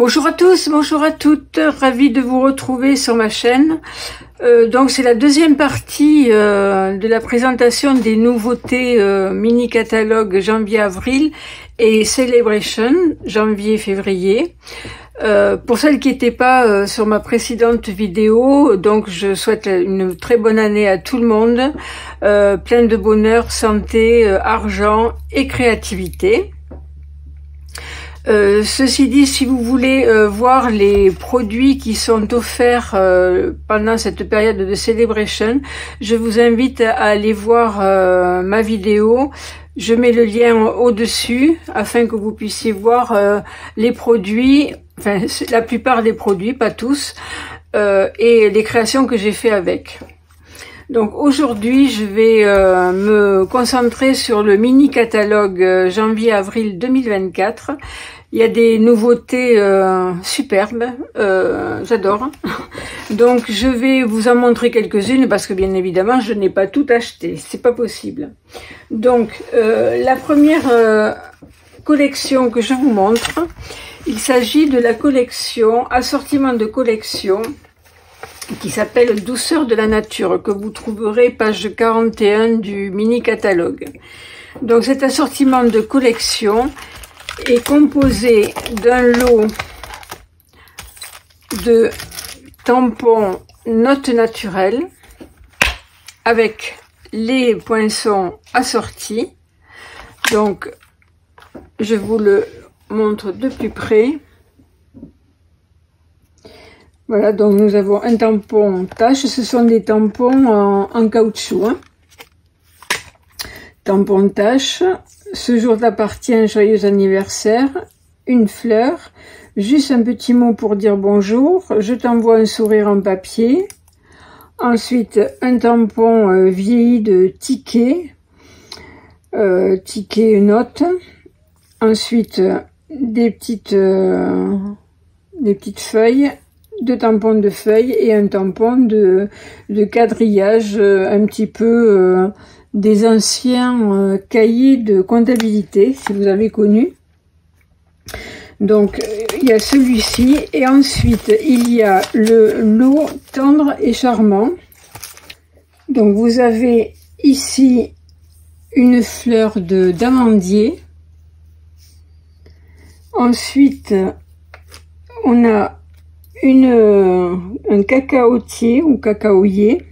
Bonjour à tous, bonjour à toutes, ravi de vous retrouver sur ma chaîne. Donc c'est la deuxième partie de la présentation des nouveautés mini catalogue janvier-avril et Celebration janvier-février. Pour celles qui n'étaient pas sur ma précédente vidéo, donc je souhaite une très bonne année à tout le monde, plein de bonheur, santé, argent et créativité. Ceci dit, si vous voulez voir les produits qui sont offerts pendant cette période de Celebration, je vous invite à aller voir ma vidéo. Je mets le lien au-dessus afin que vous puissiez voir les produits, enfin la plupart des produits, pas tous, et les créations que j'ai fait avec. Donc aujourd'hui, je vais me concentrer sur le mini catalogue janvier-avril 2024. Il y a des nouveautés superbes, j'adore. Donc je vais vous en montrer quelques-unes parce que bien évidemment, je n'ai pas tout acheté, c'est pas possible. Donc la première collection que je vous montre, il s'agit de la collection, assortiment de collection, qui s'appelle Douceur de la nature, que vous trouverez page 41 du mini catalogue. Donc cet assortiment de collection est composé d'un lot de tampons notes naturelles avec les poinçons assortis. Donc je vous le montre de plus près. Voilà, donc nous avons un tampon tache, ce sont des tampons en caoutchouc. Hein. Tampon tache, ce jour t'appartient, joyeux anniversaire, une fleur, juste un petit mot pour dire bonjour, je t'envoie un sourire en papier. Ensuite, un tampon vieilli de ticket, ticket note. Ensuite, des petites feuilles. Deux tampons de feuilles et un tampon de quadrillage, un petit peu des anciens cahiers de comptabilité, si vous avez connu. Donc il y a celui-ci et ensuite il y a le lot tendre et charmant. Donc vous avez ici une fleur d'amandier. Ensuite on a un cacaotier ou cacaoyer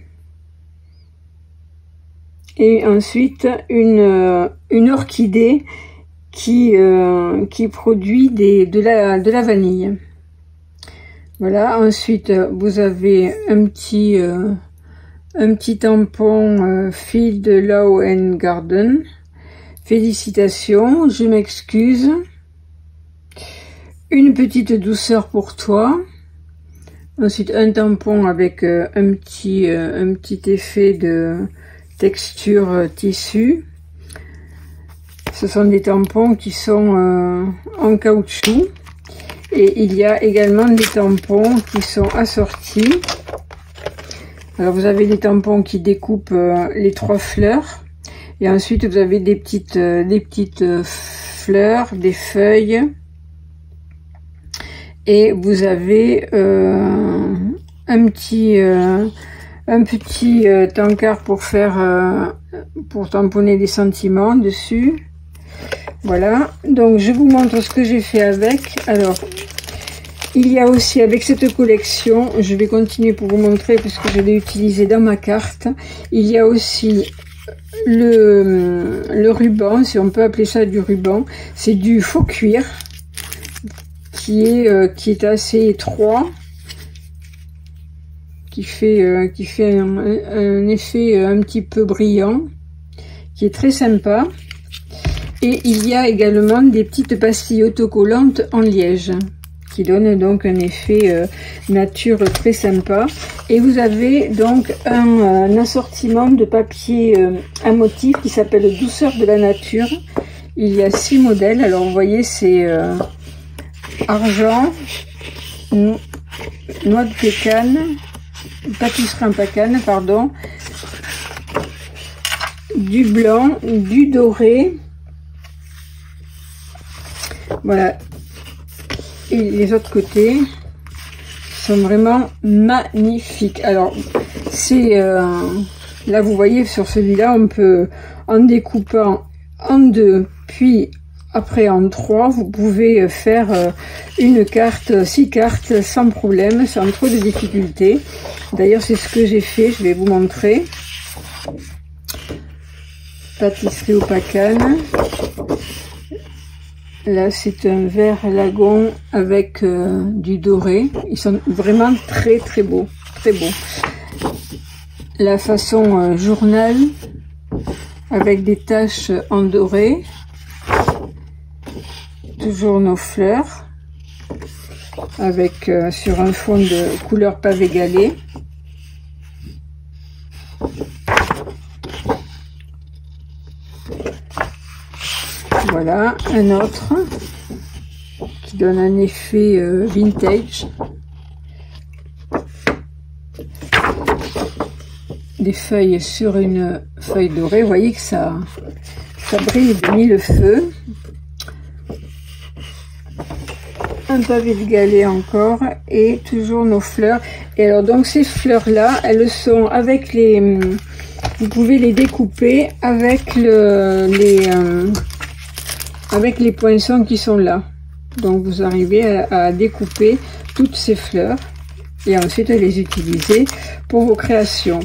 et ensuite une orchidée qui produit de la vanille. Voilà, ensuite vous avez un petit tampon Field Law and Garden. Félicitations, je m'excuse. Une petite douceur pour toi. Ensuite, un tampon avec un petit effet de texture tissu. Ce sont des tampons qui sont en caoutchouc. Et il y a également des tampons qui sont assortis. Alors, vous avez des tampons qui découpent les 3 fleurs. Et ensuite, vous avez des petites fleurs, des feuilles. Et vous avez un petit tankard pour tamponner des sentiments dessus. Voilà, donc je vous montre ce que j'ai fait avec. Alors il y a aussi avec cette collection, je vais continuer pour vous montrer parce que je l'ai utilisé dans ma carte, il y a aussi le ruban, si on peut appeler ça du ruban, c'est du faux cuir qui est assez étroit, qui fait un effet un petit peu brillant, qui est très sympa. Et il y a également des petites pastilles autocollantes en liège qui donnent donc un effet nature très sympa. Et vous avez donc un assortiment de papier à motif qui s'appelle Douceur de la nature. Il y a 6 modèles. Alors vous voyez, c'est argent, noix de pécan, pâtisserie en pécan, pardon, du blanc, du doré. Voilà. et les autres côtés sont vraiment magnifiques. Alors c'est là vous voyez sur celui-là, on peut en découpant en deux puis après en trois, vous pouvez faire une carte, 6 cartes sans problème, sans trop de difficultés. D'ailleurs c'est ce que j'ai fait, je vais vous montrer. Pâtisserie au Pacane. Là c'est un vert lagon avec du doré. Ils sont vraiment très beaux, très beaux. La façon journal avec des taches en doré. Toujours nos fleurs avec sur un fond de couleur pavé galé. Voilà un autre qui donne un effet vintage. Des feuilles sur une feuille dorée. Vous voyez que ça brille de mille feux. Un pavé de galets encore et toujours nos fleurs. Et alors donc ces fleurs là, elles sont avec les, vous pouvez les découper avec avec les poinçons qui sont là. Donc vous arrivez à découper toutes ces fleurs et ensuite à les utiliser pour vos créations.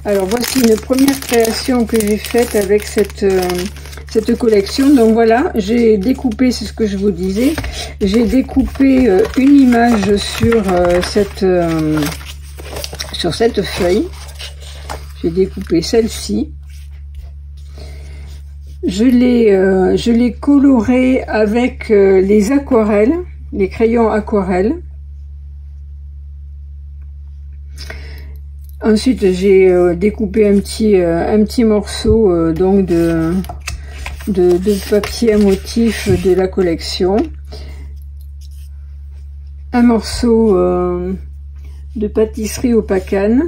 Alors voici une première création que j'ai faite avec cette collection. Donc voilà, j'ai découpé, c'est ce que je vous disais, j'ai découpé une image sur cette feuille. J'ai découpé celle-ci. Je l'ai colorée avec les aquarelles, les crayons aquarelles. Ensuite, j'ai découpé un petit morceau donc de papier à motif de la collection. Un morceau de pâtisserie au Pacane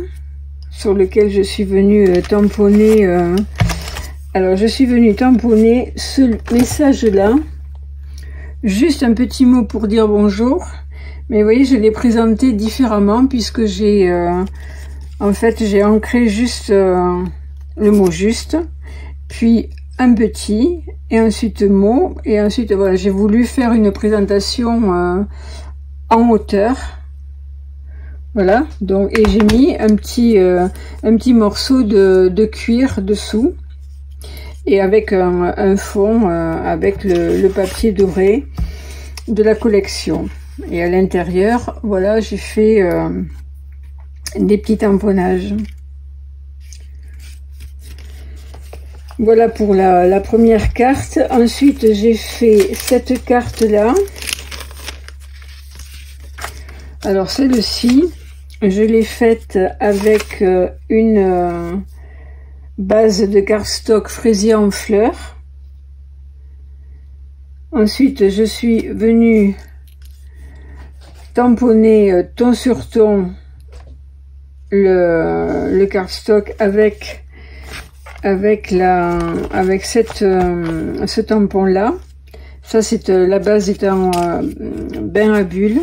sur lequel je suis venue tamponner. Alors, je suis venue tamponner ce message-là. Juste un petit mot pour dire bonjour. Mais vous voyez, je l'ai présenté différemment puisque j'ai en fait, j'ai ancré juste le mot juste, puis un petit, et ensuite mot, et ensuite voilà, j'ai voulu faire une présentation en hauteur. Voilà, donc, et j'ai mis un petit morceau de cuir dessous, et avec un fond, avec le papier doré de la collection. Et à l'intérieur, voilà, j'ai fait des petits tamponnages. Voilà pour la première carte. Ensuite, j'ai fait cette carte-là. Alors, celle-ci, je l'ai faite avec une base de cardstock fraisier en fleurs. Ensuite, je suis venue tamponner ton sur ton le cardstock avec ce tampon là. Ça c'est la base est en bain à bulles.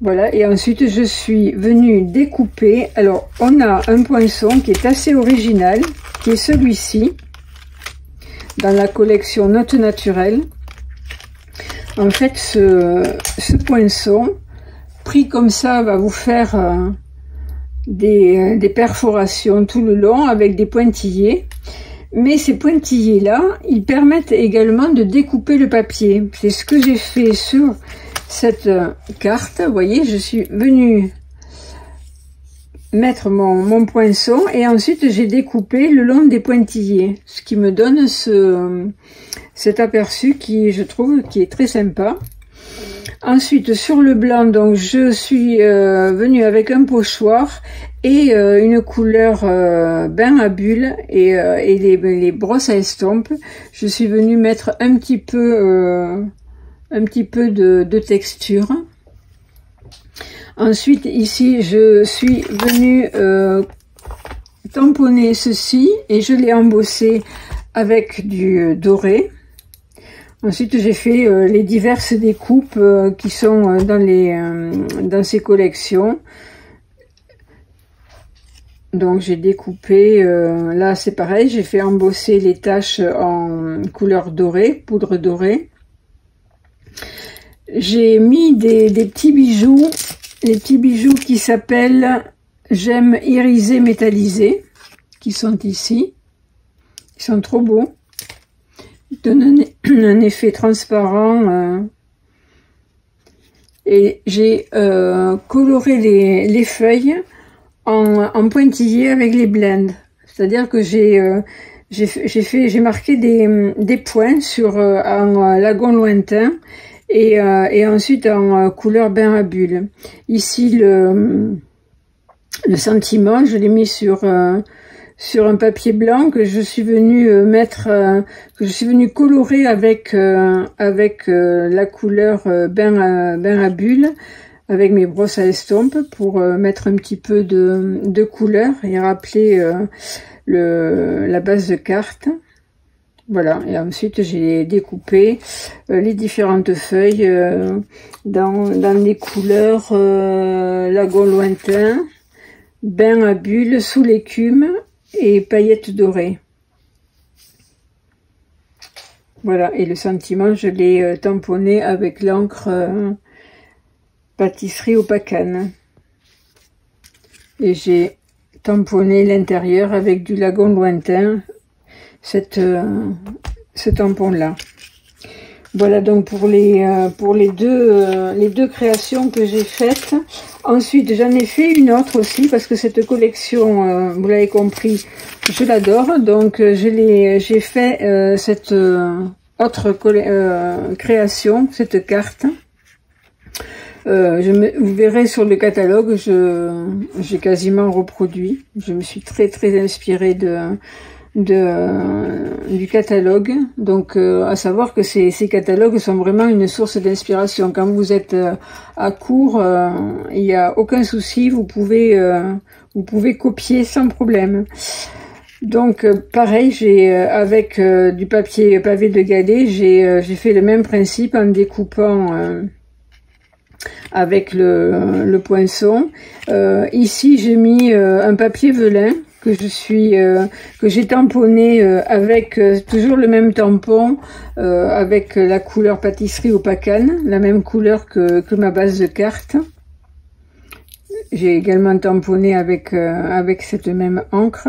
Voilà, et ensuite je suis venue découper. Alors on a un poinçon qui est assez original, qui est celui-ci dans la collection Notes Naturelles. En fait ce poinçon pris comme ça va vous faire des perforations tout le long avec des pointillés, mais ces pointillés là ils permettent également de découper le papier. C'est ce que j'ai fait sur cette carte. Vous voyez, je suis venue mettre mon poinçon et ensuite j'ai découpé le long des pointillés, ce qui me donne cet aperçu qui, je trouve, qui est très sympa. Ensuite, sur le blanc, donc je suis venue avec un pochoir et une couleur bain à bulles et les brosses à estompe. Je suis venue mettre un petit peu de texture. Ensuite, ici, je suis venue tamponner ceci et je l'ai embossé avec du doré. Ensuite, j'ai fait les diverses découpes qui sont dans ces collections. Donc, j'ai découpé, là c'est pareil, j'ai fait embosser les taches en couleur dorée, poudre dorée. J'ai mis des petits bijoux, les petits bijoux qui s'appellent Gemmes irisées métallisées, qui sont ici. Ils sont trop beaux. Ils donnent un effet transparent. Et j'ai coloré les feuilles en pointillé avec les blends. C'est-à-dire que j'ai marqué des points sur en lagon lointain et ensuite en couleur bain à bulles. Ici le sentiment, je l'ai mis sur un papier blanc que je suis venue colorer avec la couleur bain à bulles, avec mes brosses à estompe pour mettre un petit peu de couleur et rappeler la base de carte. Voilà, et ensuite j'ai découpé les différentes feuilles dans les couleurs lagon lointain, bain à bulles, sous l'écume et paillettes dorées. Voilà, et le sentiment, je l'ai tamponné avec l'encre pâtisserie au pacane. Et j'ai tamponné l'intérieur avec du lagon lointain, ce tampon-là. Voilà donc pour les deux créations que j'ai faites. Ensuite, j'en ai fait une autre aussi parce que cette collection, vous l'avez compris, je l'adore. Donc, j'ai fait cette autre création, cette carte. Vous verrez sur le catalogue, j'ai quasiment reproduit. Je me suis très inspirée du catalogue. Donc, à savoir que ces catalogues sont vraiment une source d'inspiration. Quand vous êtes à court, il n'y a aucun souci, vous pouvez copier sans problème. Donc, pareil, avec du papier pavé de galet, j'ai fait le même principe en découpant avec le poinçon. Ici, j'ai mis un papier velin que j'ai tamponné avec toujours le même tampon, avec la couleur pâtisserie au pacane, la même couleur que ma base de carte. J'ai également tamponné avec cette même encre.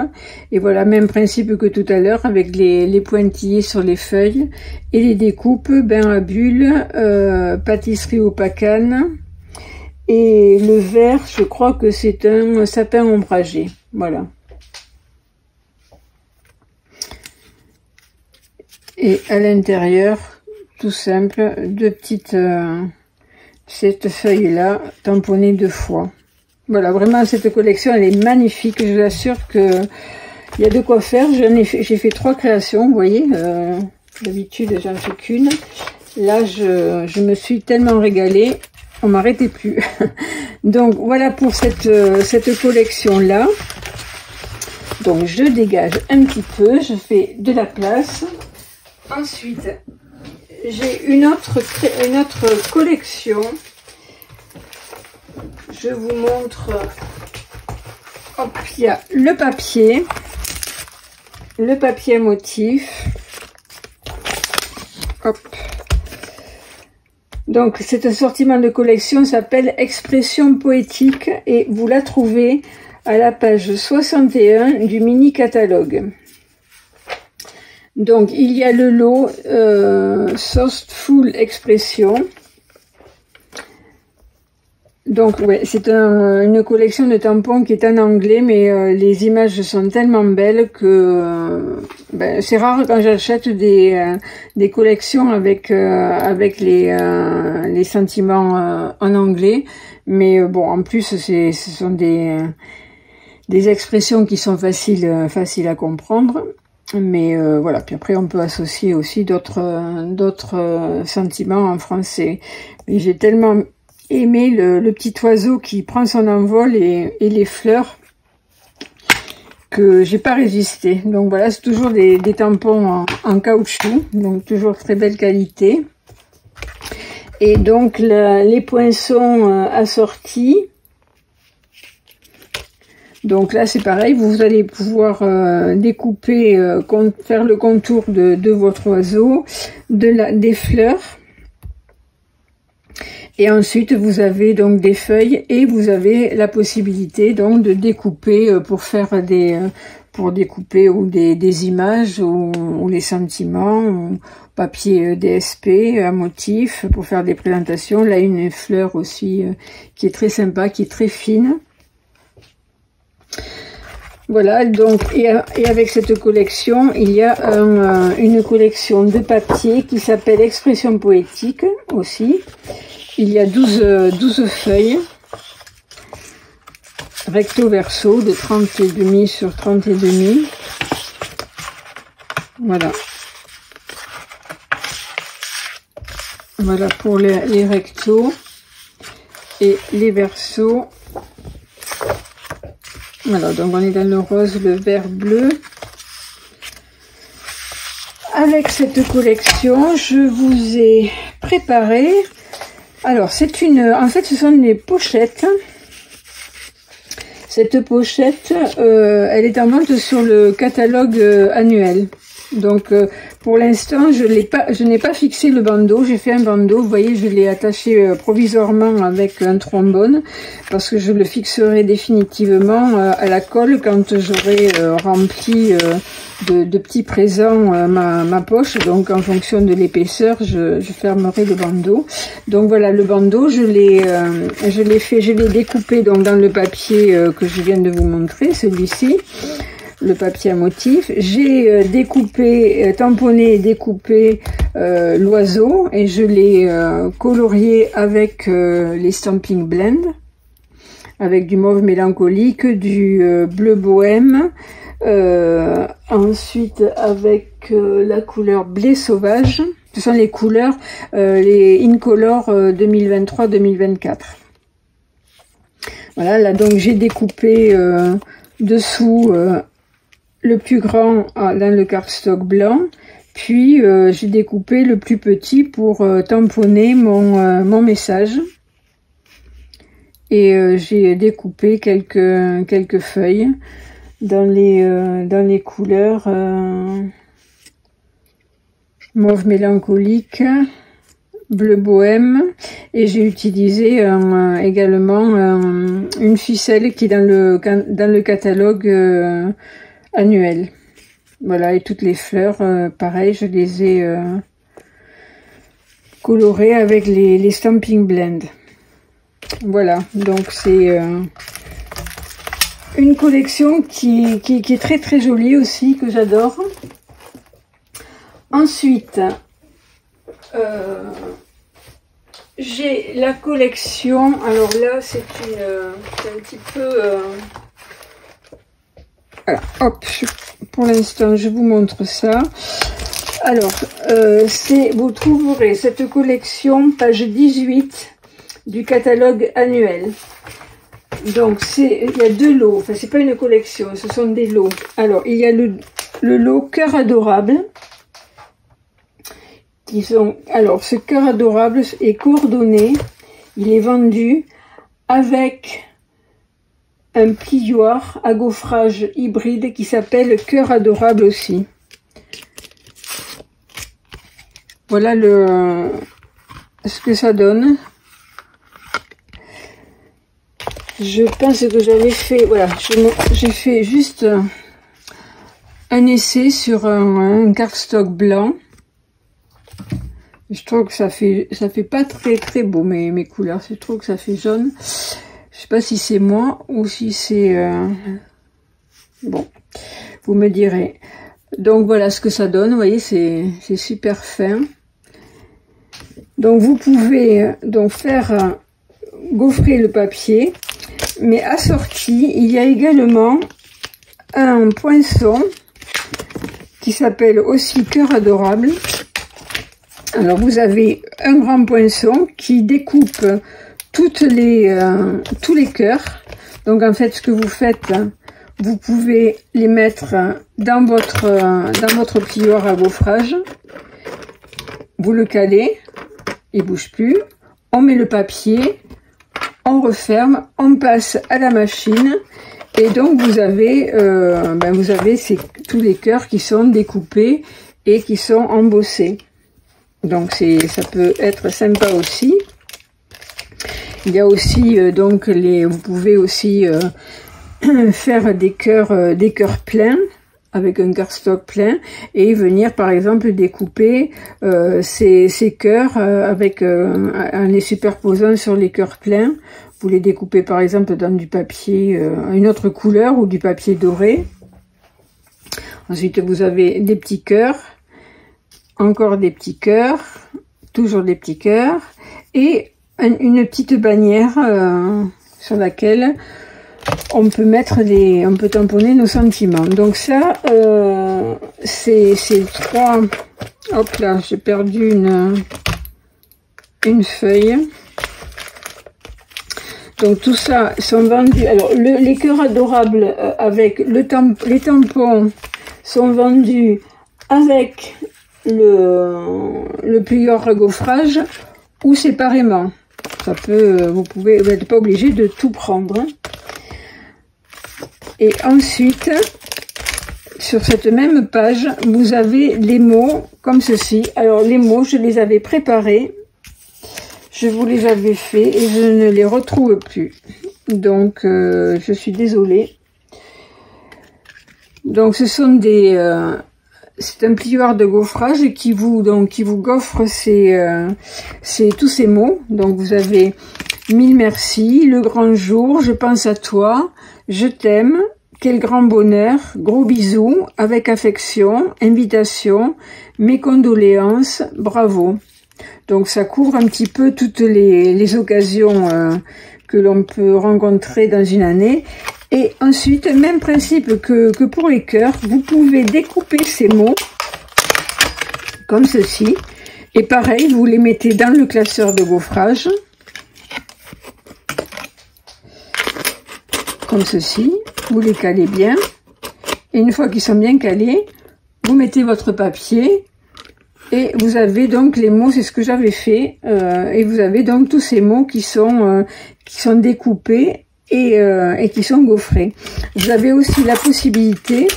Et voilà, même principe que tout à l'heure, avec les pointillés sur les feuilles et les découpes, bain à bulles, pâtisserie au pacane. Et le vert, je crois que c'est un sapin ombragé. Voilà. Et à l'intérieur, tout simple, cette feuille-là, tamponnée 2 fois. Voilà, vraiment, cette collection, elle est magnifique. Je vous assure que il y a de quoi faire. J'ai fait 3 créations, vous voyez. D'habitude, j'en fais qu'une. Là, je me suis tellement régalée. On m'arrêtait plus. Donc, voilà pour cette collection-là. Donc, je dégage un petit peu. Je fais de la place. Ensuite, j'ai une autre collection. Je vous montre. Hop, il y a le papier motif. Hop. Donc, cet assortiment de collection s'appelle Expression poétique et vous la trouvez à la page 61 du mini catalogue. Donc, il y a le lot Sourceful Expression. Donc, ouais, c'est une collection de tampons qui est en anglais, mais les images sont tellement belles que c'est rare quand j'achète des collections avec les sentiments en anglais. Mais bon, en plus, ce sont des expressions qui sont faciles à comprendre. Mais voilà, puis après on peut associer aussi d'autres sentiments en français. Mais j'ai tellement aimé le petit oiseau qui prend son envol et les fleurs. que j'ai pas résisté. Donc voilà, c'est toujours des tampons en caoutchouc, donc toujours très belle qualité. Et donc les poinçons assortis. Donc là c'est pareil, vous allez pouvoir découper, faire le contour de votre oiseau, des fleurs. Et ensuite vous avez donc des feuilles et vous avez la possibilité donc de découper pour faire pour découper ou des images ou les sentiments, ou papier DSP à motif pour faire des présentations. Là une fleur aussi qui est très sympa, qui est très fine. Voilà, donc et avec cette collection, il y a une collection de papier qui s'appelle Expression poétique aussi. Il y a 12 feuilles recto verso de 30,5 sur 30,5. Voilà. Voilà pour les rectos et les versos. Voilà, donc on est dans le rose, le vert, bleu. Avec cette collection, je vous ai préparé. Alors, en fait, ce sont des pochettes. Cette pochette, elle est en vente sur le catalogue annuel. Donc, pour l'instant, je n'ai pas fixé le bandeau. J'ai fait un bandeau. Vous voyez, je l'ai attaché provisoirement avec un trombone parce que je le fixerai définitivement à la colle quand j'aurai rempli de petits présents ma poche. Donc, en fonction de l'épaisseur, je fermerai le bandeau. Donc voilà, le bandeau, je l'ai découpé donc dans le papier que je viens de vous montrer, celui-ci. Le papier à motif. J'ai tamponné et découpé l'oiseau et je l'ai colorié avec les Stampin' Blend, avec du mauve mélancolique, du bleu bohème, ensuite avec la couleur blé sauvage. Ce sont les couleurs, les Incolor 2023-2024. Voilà, là donc j'ai découpé dessous le plus grand dans le cardstock blanc, puis j'ai découpé le plus petit pour tamponner mon message. Et j'ai découpé quelques feuilles dans les couleurs mauve mélancolique, bleu bohème, et j'ai utilisé également une ficelle qui est dans le catalogue annuel. Voilà, et toutes les fleurs, pareil, je les ai colorées avec les Stampin' Blend. Voilà, donc c'est une collection qui est très très jolie aussi, que j'adore. Ensuite, j'ai la collection, alors là c'est un petit peu... Voilà, hop, pour l'instant, je vous montre ça. Alors, vous trouverez cette collection, page 18 du catalogue annuel. Donc, il y a 2 lots. Enfin, c'est pas une collection, ce sont des lots. Alors, il y a le lot Cœur Adorable. Alors, ce Cœur Adorable est coordonné. Il est vendu avec un plioir à gaufrage hybride qui s'appelle Cœur Adorable aussi. Voilà ce que ça donne. Je pense que j'avais fait, voilà, j'ai fait juste un essai sur un cardstock blanc. Je trouve que ça fait pas très très beau mes couleurs. Je trouve que ça fait jaune. Je sais pas si c'est moi ou si c'est... Bon, vous me direz. Donc voilà ce que ça donne. Vous voyez, c'est super fin. Donc vous pouvez donc faire gaufrer le papier. Mais assorti, il y a également un poinçon qui s'appelle aussi Cœur Adorable. Alors vous avez un grand poinçon qui découpe tous les cœurs. Donc en fait, ce que vous faites, vous pouvez les mettre dans votre plieur à gaufrage. Vous le calez, il bouge plus. On met le papier, on referme, on passe à la machine. Et donc vous avez tous les cœurs qui sont découpés et qui sont embossés. Donc ça peut être sympa aussi. Il y a aussi vous pouvez aussi faire des cœurs pleins avec un cardstock plein et venir par exemple découper ces cœurs en les superposant sur les cœurs pleins. Vous les découpez par exemple dans du papier, une autre couleur ou du papier doré. Ensuite, vous avez des petits cœurs, encore des petits cœurs, toujours des petits cœurs, et une petite bannière sur laquelle on peut tamponner nos sentiments. Donc ça, c'est trois. Hop là, j'ai perdu une feuille. Donc tout ça sont vendus. Alors les cœurs adorables avec les tampons sont vendus avec le plieur à gaufrage ou séparément. Ça peut, vous n'êtes pas obligé de tout prendre. Et ensuite, sur cette même page, vous avez les mots comme ceci. Alors les mots, je les avais préparés. Je vous les avais faits et je ne les retrouve plus. Donc, je suis désolée. Donc, ce sont c'est un plieur de gaufrage qui vous gaufre tous ces mots. Donc, vous avez 1000 merci, le grand jour, je pense à toi, je t'aime, quel grand bonheur, gros bisous, avec affection, invitation, mes condoléances, bravo. Donc ça couvre un petit peu toutes les occasions que l'on peut rencontrer dans une année. Et ensuite, même principe que pour les cœurs, vous pouvez découper ces mots comme ceci. Et pareil, vous les mettez dans le classeur de gaufrage. Comme ceci. Vous les calez bien. Et une fois qu'ils sont bien calés, vous mettez votre papier. Et vous avez donc les mots, c'est ce que j'avais fait, et vous avez donc tous ces mots qui sont découpés et qui sont gaufrés. Vous avez aussi la possibilité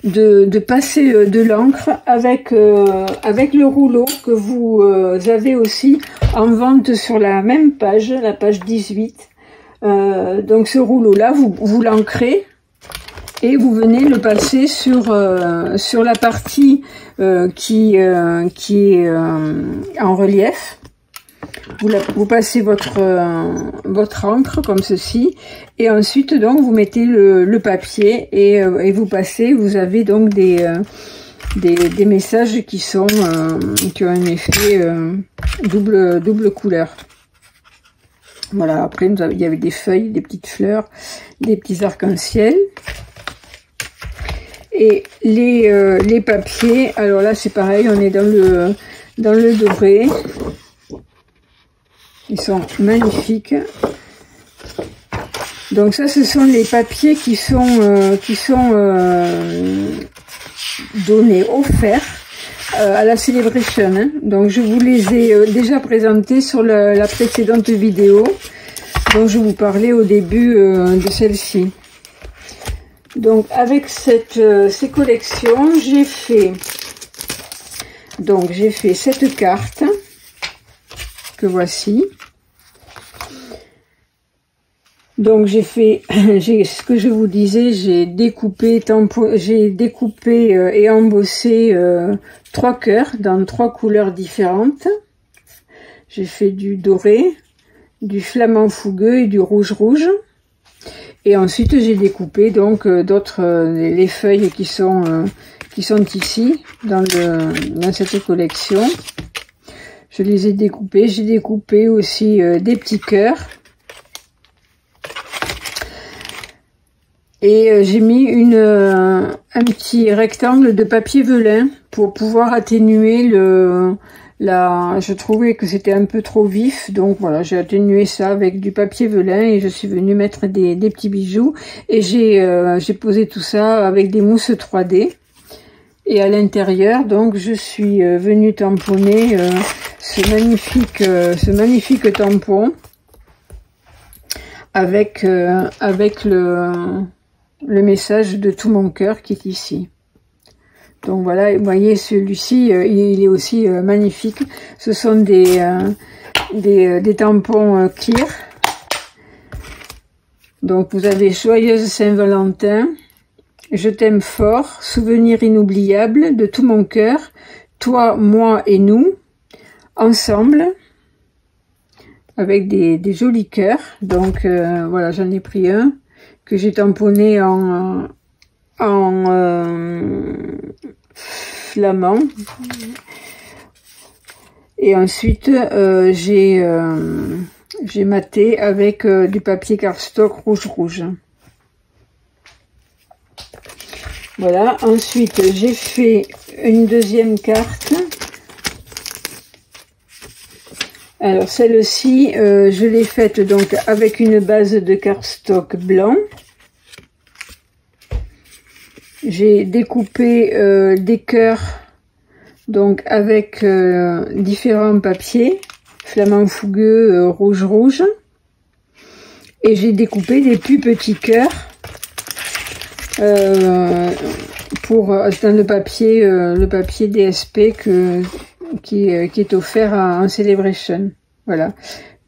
de passer de l'encre avec le rouleau que vous avez aussi en vente sur la même page, la page 18. Donc ce rouleau-là, vous l'ancrez. Et vous venez le passer sur la partie qui est en relief. Vous passez votre encre comme ceci. Et ensuite, donc, vous mettez le papier et vous passez. Vous avez donc des messages qui ont un effet double couleur. Voilà, après, il y avait des feuilles, des petites fleurs, des petits arcs-en-ciel. Et les papiers, alors là c'est pareil, on est dans le doré. Ils sont magnifiques. Donc ça, ce sont les papiers qui sont donnés, offerts à la Celebration. Hein. Donc je vous les ai déjà présentés sur la précédente vidéo dont je vous parlais au début de celle-ci. Donc avec ces collections, j'ai fait cette carte que voici. Donc j'ai ce que je vous disais, j'ai découpé et embossé 3 cœurs dans 3 couleurs différentes. J'ai fait du doré, du flamant fougueux et du rouge. Et ensuite, j'ai découpé donc les feuilles qui sont ici dans cette collection. Je les ai découpées. J'ai découpé aussi des petits cœurs. Et j'ai mis un petit rectangle de papier velin pour pouvoir atténuer là, je trouvais que c'était un peu trop vif, donc voilà, j'ai atténué ça avec du papier velin et je suis venue mettre des petits bijoux. Et j'ai posé tout ça avec des mousses 3D. Et à l'intérieur, donc, je suis venue tamponner ce magnifique tampon avec le message de tout mon cœur qui est ici. Donc voilà, vous voyez, celui-ci, il est aussi magnifique. Ce sont des tampons clear. Donc vous avez Joyeuse Saint-Valentin, je t'aime fort, souvenir inoubliable de tout mon cœur, toi, moi et nous, ensemble, avec des jolis cœurs. Donc voilà, j'en ai pris un que j'ai tamponné en flamand. Et ensuite j'ai maté avec du papier cardstock rouge. Voilà, ensuite j'ai fait une deuxième carte. Alors celle-ci, je l'ai faite donc avec une base de cardstock blanc. J'ai découpé des cœurs donc avec différents papiers, flamand fougueux, rouge. Et j'ai découpé des plus petits cœurs dans le papier DSP qui est offert en Celebration. Voilà.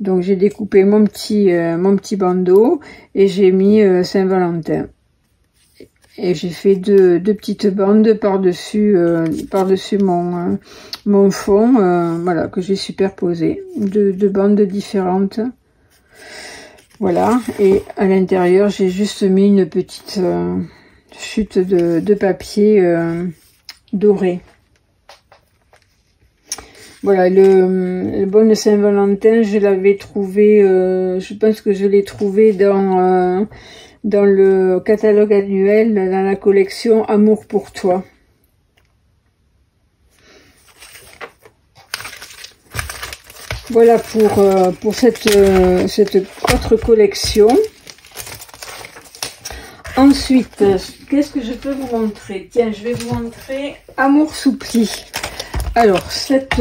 Donc j'ai découpé mon petit bandeau et j'ai mis Saint-Valentin. Et j'ai fait deux petites bandes par-dessus mon fond, voilà, que j'ai superposé. Deux bandes différentes. Voilà. Et à l'intérieur, j'ai juste mis une petite chute de papier doré. Voilà, le bon Saint-Valentin, je l'avais trouvé, je pense que je l'ai trouvé dans le catalogue annuel, dans la collection Amour pour toi. Voilà pour cette autre collection. Ensuite, qu'est-ce que je peux vous montrer? Tiens, je vais vous montrer Amour sous pli. Alors, cette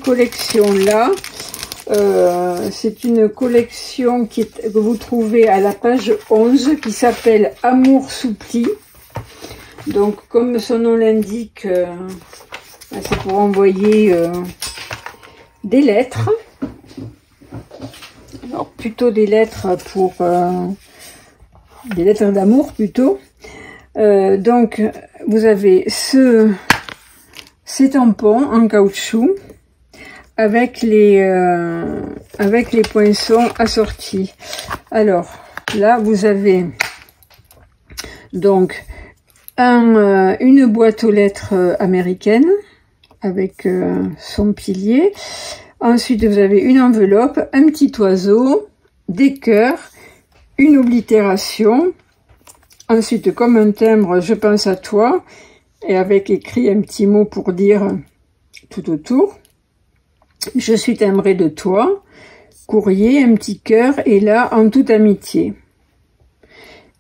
collection-là, c'est une collection que vous trouvez à la page 11 qui s'appelle Amour sous pli. Donc, comme son nom l'indique, c'est pour envoyer des lettres. Alors, plutôt des lettres des lettres d'amour plutôt. Donc, vous avez ces tampons en caoutchouc avec les poinçons assortis. Alors là vous avez donc une boîte aux lettres américaine avec son pilier. Ensuite vous avez une enveloppe, un petit oiseau, des cœurs, une oblitération. Ensuite, comme un timbre, je pense à toi, et avec écrit un petit mot pour dire tout autour. Je suis timbré de toi, courrier, un petit cœur, et là, en toute amitié.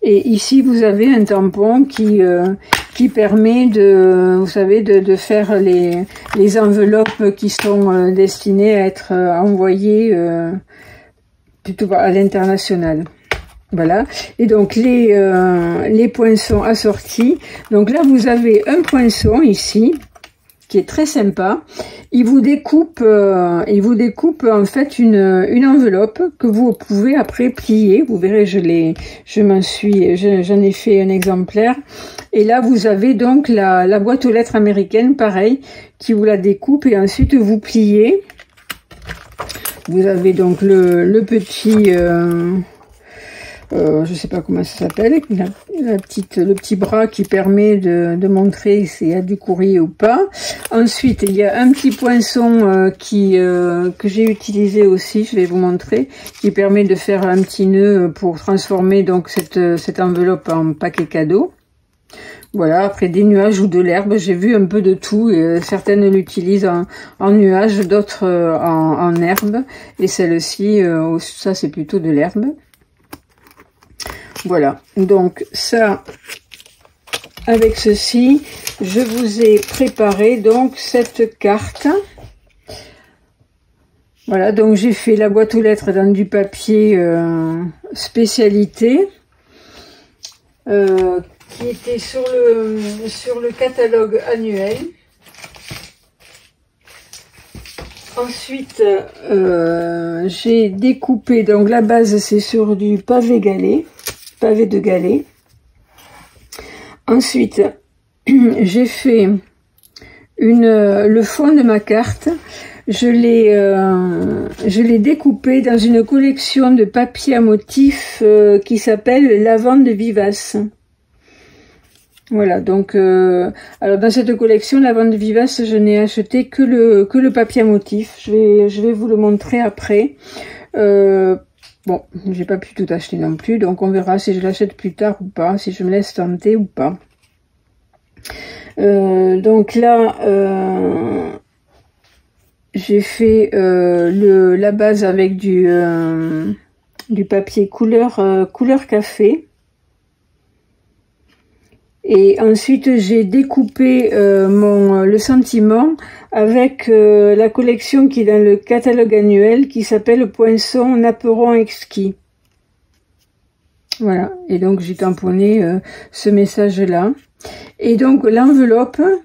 Et ici, vous avez un tampon qui permet vous savez, de faire les enveloppes qui sont destinées à être envoyées plutôt à l'international. Voilà. Et donc, les poinçons assortis. Donc là, vous avez un poinçon ici, qui est très sympa. Il vous découpe en fait une enveloppe que vous pouvez après plier. Vous verrez, j'en ai fait un exemplaire. Et là, vous avez donc la boîte aux lettres américaine, pareil, qui vous la découpe et ensuite vous pliez. Vous avez donc le petit, je sais pas comment ça s'appelle, le petit bras qui permet de montrer s'il y a du courrier ou pas. Ensuite, il y a un petit poinçon que j'ai utilisé aussi, je vais vous montrer, qui permet de faire un petit nœud pour transformer donc cette enveloppe en paquet cadeau. Voilà, après des nuages ou de l'herbe, j'ai vu un peu de tout. Et, certaines l'utilisent en nuage, d'autres en herbe. Et celle-ci, ça c'est plutôt de l'herbe. Voilà, donc ça, avec ceci, je vous ai préparé donc cette carte. Voilà, donc j'ai fait la boîte aux lettres dans du papier spécialité. Qui était sur le catalogue annuel. Ensuite, j'ai découpé, donc la base c'est sur du pavé de galet. Ensuite, j'ai fait le fond de ma carte. Je l'ai découpé dans une collection de papier à motifs qui s'appelle Lavande Vivace. Voilà, donc alors dans cette collection Lavande Vivace, je n'ai acheté que le papier à motifs. Je vais vous le montrer après. Bon, j'ai pas pu tout acheter non plus, donc on verra si je l'achète plus tard ou pas, si je me laisse tenter ou pas. Donc là, j'ai fait la base avec du papier couleur café. Et ensuite, j'ai découpé le sentiment avec la collection qui est dans le catalogue annuel qui s'appelle Poinçon Napperon Exquis. Voilà, et donc j'ai tamponné ce message-là. Et donc l'enveloppe, vous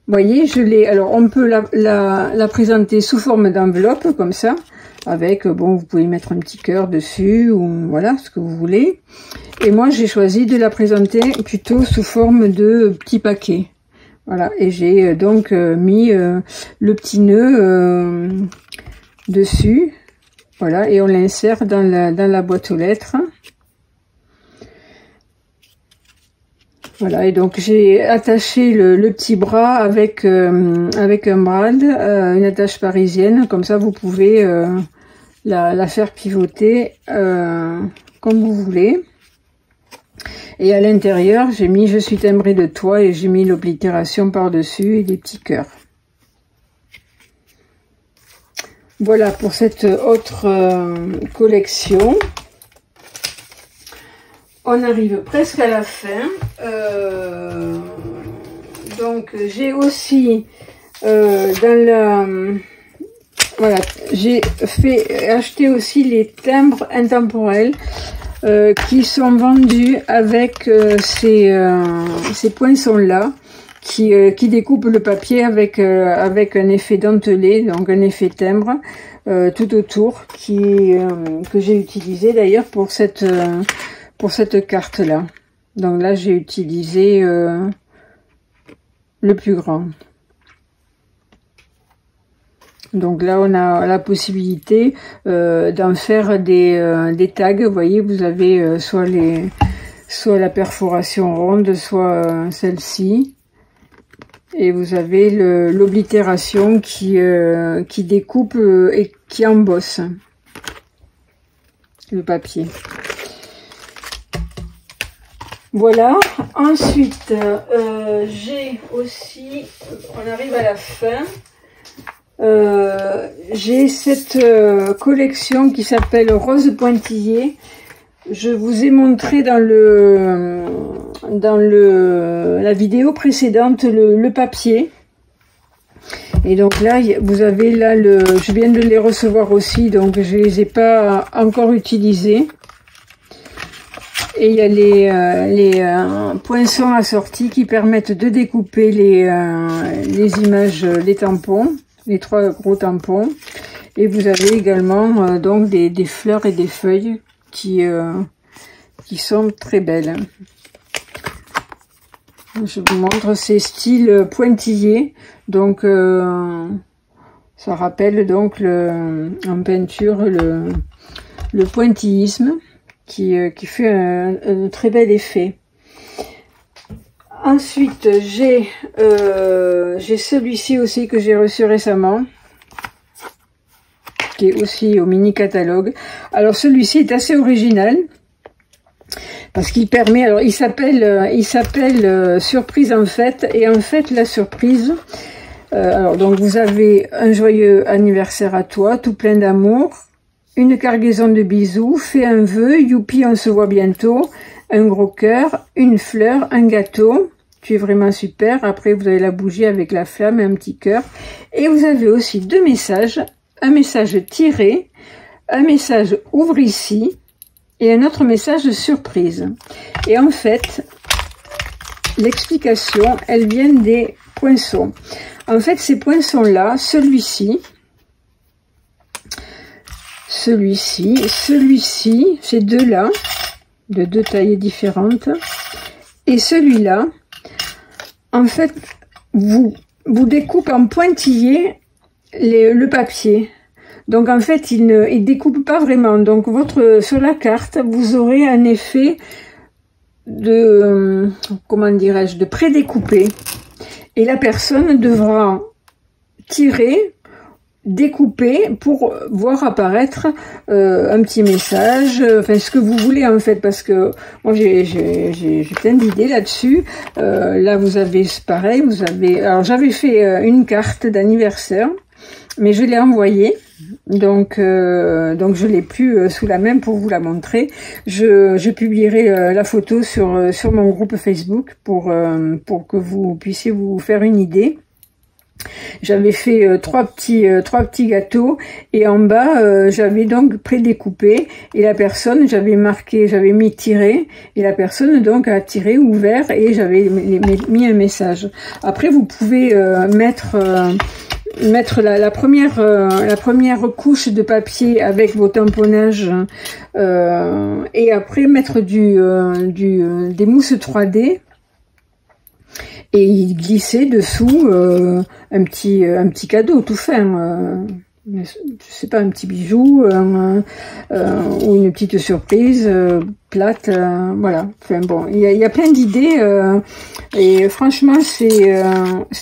voyez, alors on peut la présenter sous forme d'enveloppe, comme ça, avec, bon, vous pouvez mettre un petit cœur dessus, ou voilà, ce que vous voulez. Et moi, j'ai choisi de la présenter plutôt sous forme de petit paquet. Voilà, et j'ai donc mis le petit nœud dessus. Voilà, et on l'insère dans la boîte aux lettres. Voilà, et donc j'ai attaché le petit bras avec un brad, une attache parisienne, comme ça vous pouvez la faire pivoter comme vous voulez. Et à l'intérieur, j'ai mis je suis timbrée de toi et j'ai mis l'oblitération par-dessus et des petits cœurs. Voilà pour cette autre collection. On arrive presque à la fin. Donc j'ai aussi voilà, j'ai acheté aussi les timbres intemporels qui sont vendus avec ces poinçons là qui découpent le papier avec un effet dentelé, donc un effet timbre tout autour que j'ai utilisé d'ailleurs pour cette carte là. Donc là j'ai utilisé le plus grand. Donc là on a la possibilité d'en faire des tags. Vous voyez, vous avez soit la perforation ronde, soit celle-ci, et vous avez l'oblitération qui découpe et qui embosse le papier. Voilà, ensuite j'ai aussi, on arrive à la fin, j'ai cette collection qui s'appelle Rose Pointillé. Je vous ai montré dans la vidéo précédente le papier. Et donc là, vous avez là je viens de les recevoir aussi, donc je les ai pas encore utilisés. Et il y a les poinçons assortis qui permettent de découper les images, les tampons, les 3 gros tampons. Et vous avez également donc des fleurs et des feuilles qui sont très belles. Je vous montre, ces styles pointillés. Donc ça rappelle donc en peinture le pointillisme. Qui fait un très bel effet. Ensuite, j'ai celui-ci aussi que j'ai reçu récemment, qui est aussi au mini catalogue. Alors celui-ci est assez original parce qu'il permet, alors il s'appelle surprise en fait, et en fait la surprise, alors donc vous avez un joyeux anniversaire à toi, tout plein d'amour, une cargaison de bisous, fais un vœu, youpi on se voit bientôt, un gros cœur, une fleur, un gâteau, tu es vraiment super, après vous avez la bougie avec la flamme et un petit cœur, et vous avez aussi deux messages, un message tiré, un message ouvre ici, et un autre message surprise. Et en fait, l'explication, elle vient des poinçons. En fait, ces poinçons-là, celui-ci, ces deux-là, de deux tailles différentes, et celui-là, en fait, vous découpe en pointillés le papier. Donc en fait, il ne découpe pas vraiment. Donc sur la carte, vous aurez un effet de, comment dirais-je, de prédécoupé. Et la personne devra tirer, découper pour voir apparaître un petit message, enfin ce que vous voulez en fait, parce que moi j'ai plein d'idées là-dessus. Là vous avez pareil, alors j'avais fait une carte d'anniversaire, mais je l'ai envoyée, donc je l'ai plus sous la main pour vous la montrer. Je publierai la photo sur mon groupe Facebook pour que vous puissiez vous faire une idée. J'avais fait trois petits gâteaux, et en bas j'avais donc prédécoupé, et la personne, j'avais mis tiré, et la personne donc a tiré, ouvert, et j'avais mis un message. Après vous pouvez mettre la première couche de papier avec vos tamponnages, et après mettre des mousses 3D, et y glisser dessous un petit cadeau tout fin, je sais pas, un petit bijou, ou une petite surprise plate, voilà. Enfin bon, il y a plein d'idées, et franchement c'est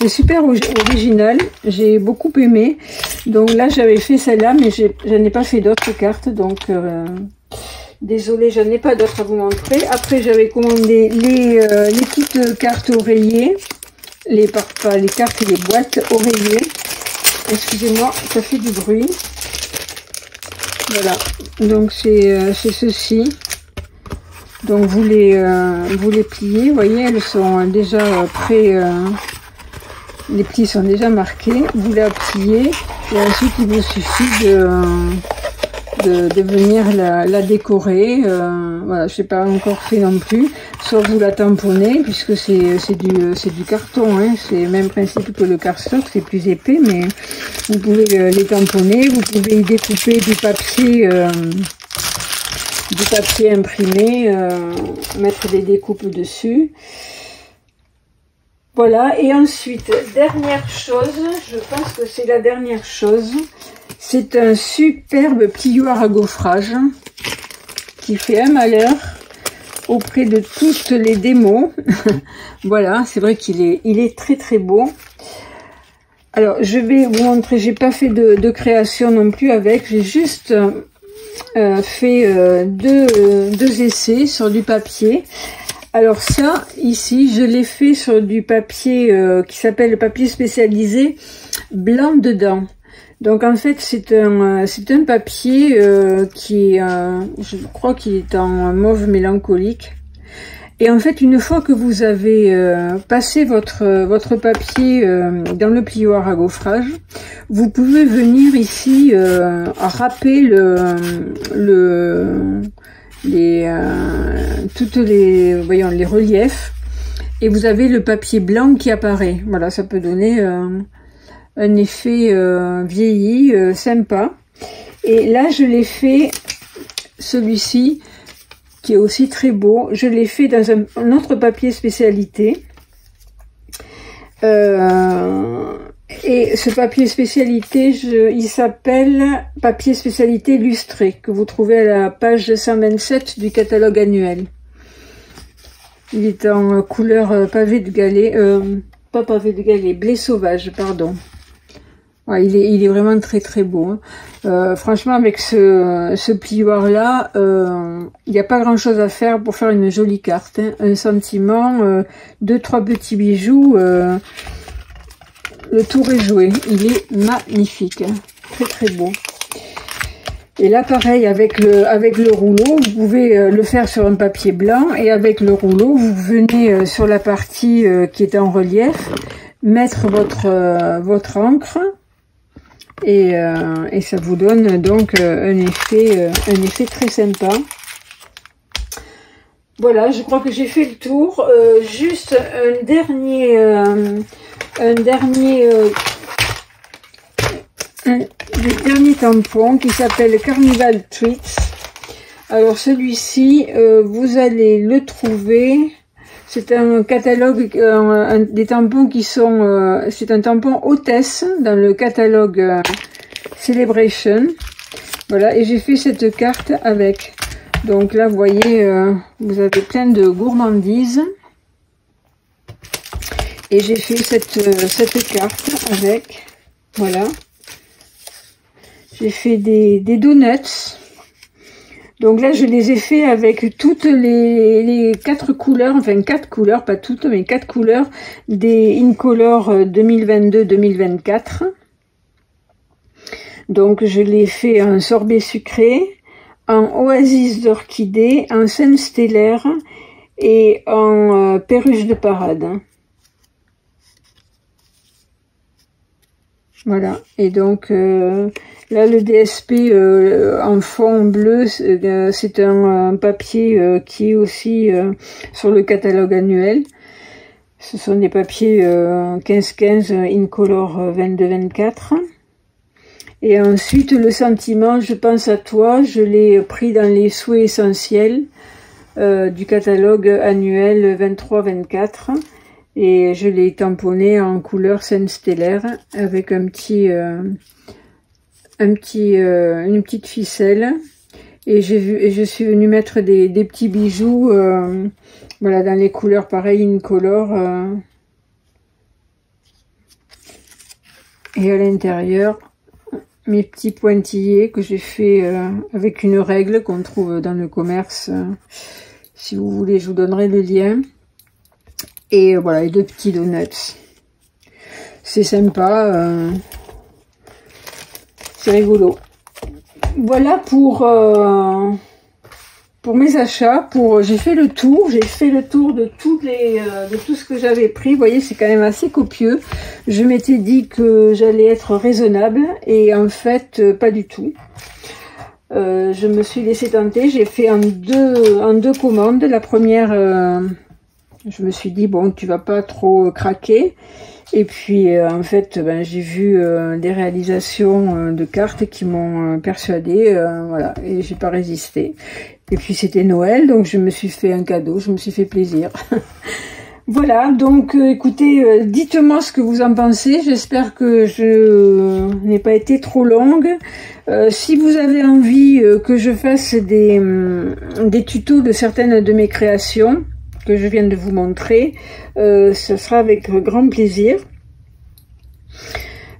super original, j'ai beaucoup aimé. Donc là j'avais fait celle-là, mais je n'ai pas fait d'autres cartes, donc désolée, je n'ai pas d'autres à vous montrer. Après, j'avais commandé les petites cartes oreillers, pas les cartes, les boîtes oreillers. Excusez-moi, ça fait du bruit. Voilà, donc c'est ceci. Donc vous les pliez, vous voyez, elles sont déjà les plis sont déjà marqués. Vous les pliez, et ensuite il vous suffit de venir la décorer. Voilà, je n'ai pas encore fait non plus, soit vous la tamponnez, puisque c'est du carton, hein, c'est le même principe que le cardstock, c'est plus épais, mais vous pouvez les tamponner, vous pouvez y découper du papier imprimé, mettre des découpes dessus. Voilà, et ensuite, dernière chose, je pense que c'est la dernière chose, c'est un superbe plieur à gaufrage qui fait un malheur auprès de toutes les démos. Voilà, c'est vrai qu'il est très très beau. Alors, je vais vous montrer, j'ai pas fait de création non plus avec, j'ai juste fait deux essais sur du papier. Alors ça, ici, je l'ai fait sur du papier qui s'appelle le papier spécialisé blanc dedans. Donc en fait, c'est un papier qui est, je crois qu'il est en mauve mélancolique. Et en fait, une fois que vous avez passé votre papier dans le plioir à gaufrage, vous pouvez venir ici râper les reliefs, et vous avez le papier blanc qui apparaît. Voilà, ça peut donner un effet vieilli, sympa. Et là, je l'ai fait, celui-ci, qui est aussi très beau, je l'ai fait dans un autre papier spécialité. Et ce papier spécialité, il s'appelle papier spécialité lustré, que vous trouvez à la page 127 du catalogue annuel. Il est en couleur pavé de galet, pas pavé de galet, blé sauvage, pardon. Ouais, il est vraiment très très beau. Hein. Franchement, avec ce plioir là, il n'y a pas grand chose à faire pour faire une jolie carte. Hein. Un sentiment, 2-3 petits bijoux, le tour est joué. Il est magnifique, hein. Très très beau. Et là, pareil, avec le rouleau, vous pouvez le faire sur un papier blanc, et avec le rouleau, vous venez sur la partie qui est en relief, mettre votre encre. Et ça vous donne donc un effet très sympa. Voilà, je crois que j'ai fait le tour. Juste un dernier tampon qui s'appelle Carnival Treats. Alors celui-ci, vous allez le trouver. C'est un catalogue, des tampons qui sont... c'est un tampon hôtesse dans le catalogue Celebration. Voilà, et j'ai fait cette carte avec. Donc là, vous voyez, vous avez plein de gourmandises. Et j'ai fait cette carte avec. Voilà. J'ai fait des donuts. Donc là, je les ai fait avec toutes les 4 couleurs, enfin 4 couleurs, pas toutes, mais 4 couleurs des Incolor 2022-2024. Donc je l'ai fait en sorbet sucré, en oasis d'orchidée, en scène stellaire et en perruche de parade. Voilà, et donc là le DSP en fond bleu, c'est un papier qui est aussi sur le catalogue annuel. Ce sont des papiers 15-15 Incolor 22-24. Et ensuite le sentiment, je pense à toi, je l'ai pris dans les souhaits essentiels du catalogue annuel 23-24. Et je l'ai tamponné en couleur scène stellaire avec une petite ficelle. Et je suis venue mettre des petits bijoux, voilà, dans les couleurs pareilles Incolor. Et à l'intérieur, mes petits pointillés que j'ai fait avec une règle qu'on trouve dans le commerce. Si vous voulez, je vous donnerai le lien. Et voilà, les 2 petits donuts. C'est sympa. C'est rigolo. Voilà pour mes achats. J'ai fait le tour. J'ai fait le tour de tout ce que j'avais pris. Vous voyez, c'est quand même assez copieux. Je m'étais dit que j'allais être raisonnable. Et en fait, pas du tout. Je me suis laissé tenter. J'ai fait en deux commandes. La première... je me suis dit, bon, tu vas pas trop craquer. Et puis, en fait, ben, j'ai vu des réalisations de cartes qui m'ont persuadée. Voilà, et j'ai pas résisté. Et puis, c'était Noël, donc je me suis fait un cadeau. Je me suis fait plaisir. Voilà, donc, écoutez, dites-moi ce que vous en pensez. J'espère que je n'ai pas été trop longue. Si vous avez envie que je fasse des tutos de certaines de mes créations, que je viens de vous montrer, ce sera avec grand plaisir.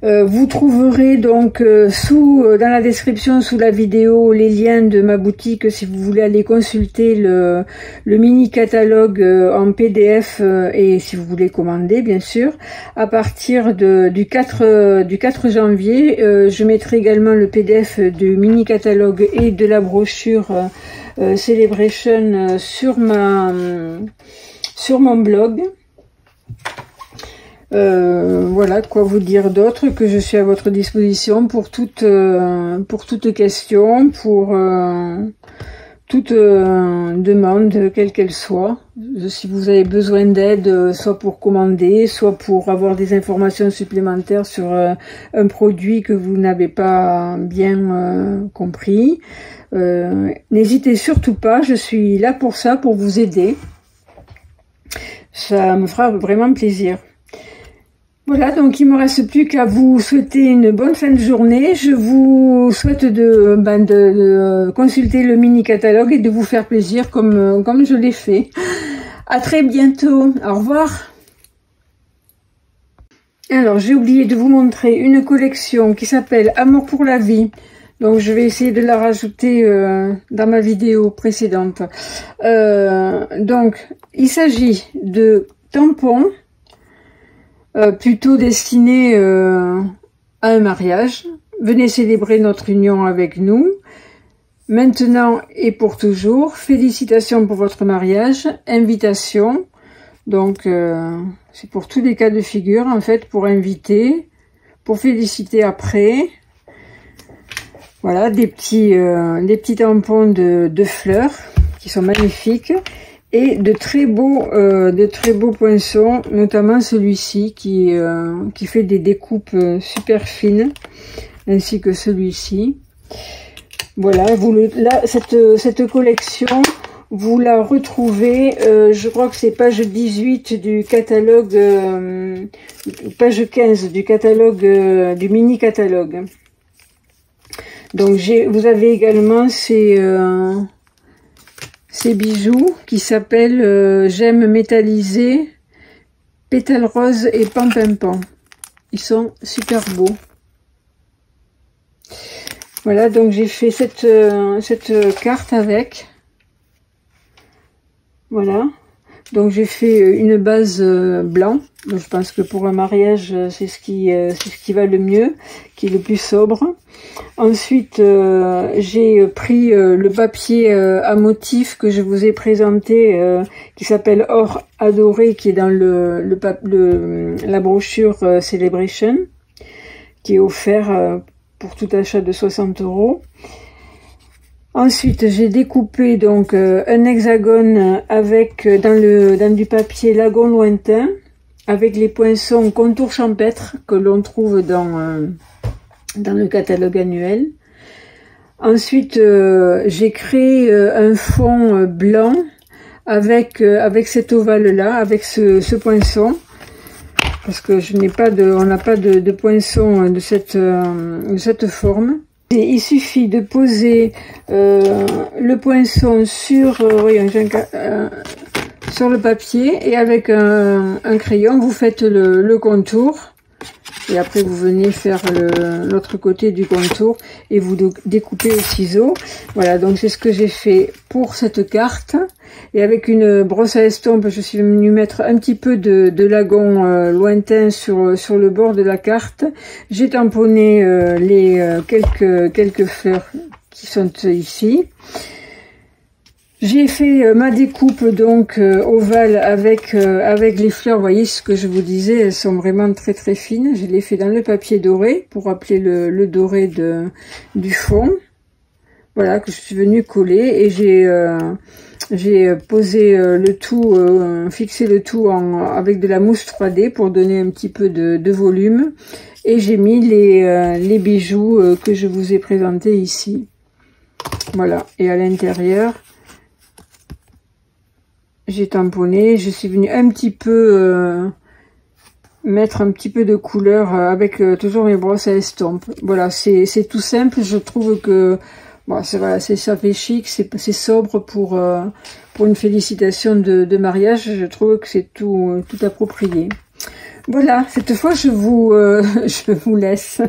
Vous trouverez donc dans la description sous la vidéo les liens de ma boutique si vous voulez aller consulter le mini catalogue en PDF et si vous voulez commander bien sûr. À partir du 4 janvier, je mettrai également le PDF du mini catalogue et de la brochure Celebration sur mon blog. Voilà, quoi vous dire d'autre, que je suis à votre disposition pour toute question, pour toute demande, quelle qu'elle soit. Si vous avez besoin d'aide, soit pour commander, soit pour avoir des informations supplémentaires sur un produit que vous n'avez pas bien compris, n'hésitez surtout pas, je suis là pour ça, pour vous aider. Ça me fera vraiment plaisir. Voilà, donc il me reste plus qu'à vous souhaiter une bonne fin de journée. Je vous souhaite de consulter le mini catalogue et de vous faire plaisir comme je l'ai fait. À très bientôt. Au revoir. Alors, j'ai oublié de vous montrer une collection qui s'appelle Amour pour la vie. Donc, je vais essayer de la rajouter dans ma vidéo précédente. Donc, il s'agit de tampons plutôt destinés à un mariage. Venez célébrer notre union avec nous. Maintenant et pour toujours. Félicitations pour votre mariage. Invitation. Donc, c'est pour tous les cas de figure, en fait, pour inviter, pour féliciter après. Voilà, des petits tampons de fleurs qui sont magnifiques et de très beaux poinçons, notamment celui-ci qui fait des découpes super fines, ainsi que celui-ci. Voilà, cette collection, vous la retrouvez, je crois que c'est page 18 du catalogue, page 15 du catalogue, du mini-catalogue. Donc vous avez également ces bijoux qui s'appellent gemmes métallisées, pétales roses et pampimpant. Ils sont super beaux. Voilà, donc j'ai fait cette carte avec. Voilà. Donc j'ai fait une base blanc. Donc, je pense que pour un mariage, c'est ce qui va le mieux, qui est le plus sobre. Ensuite, j'ai pris le papier à motif que je vous ai présenté, qui s'appelle Or Adoré, qui est dans la brochure Celebration, qui est offert pour tout achat de 60 €. Ensuite, j'ai découpé donc un hexagone avec dans du papier lagon lointain, avec les poinçons contour champêtre que l'on trouve dans le catalogue annuel. Ensuite, j'ai créé un fond blanc avec cet ovale-là, avec ce poinçon, parce que on n'a pas de poinçon de cette forme. Et il suffit de poser le poinçon sur le papier et avec un crayon, vous faites le contour. Et après, vous venez faire l'autre côté du contour et vous découpez au ciseau. Voilà, donc c'est ce que j'ai fait pour cette carte. Et avec une brosse à estompe, je suis venue mettre un petit peu de lagon lointain sur le bord de la carte. J'ai tamponné quelques fleurs qui sont ici. J'ai fait ma découpe donc ovale avec les fleurs. Vous voyez ce que je vous disais, elles sont vraiment très très fines. Je l'ai fait dans le papier doré pour rappeler le doré du fond. Voilà, que je suis venue coller et j'ai posé le tout, fixé le tout avec de la mousse 3D pour donner un petit peu de volume. Et j'ai mis les bijoux que je vous ai présentés ici. Voilà, et à l'intérieur, j'ai tamponné, je suis venue un petit peu mettre un petit peu de couleur avec toujours mes brosses à estompe. Voilà, c'est tout simple, je trouve que bon, ça fait chic, c'est sobre pour une félicitation de mariage, je trouve que c'est tout approprié. Voilà, cette fois je vous laisse.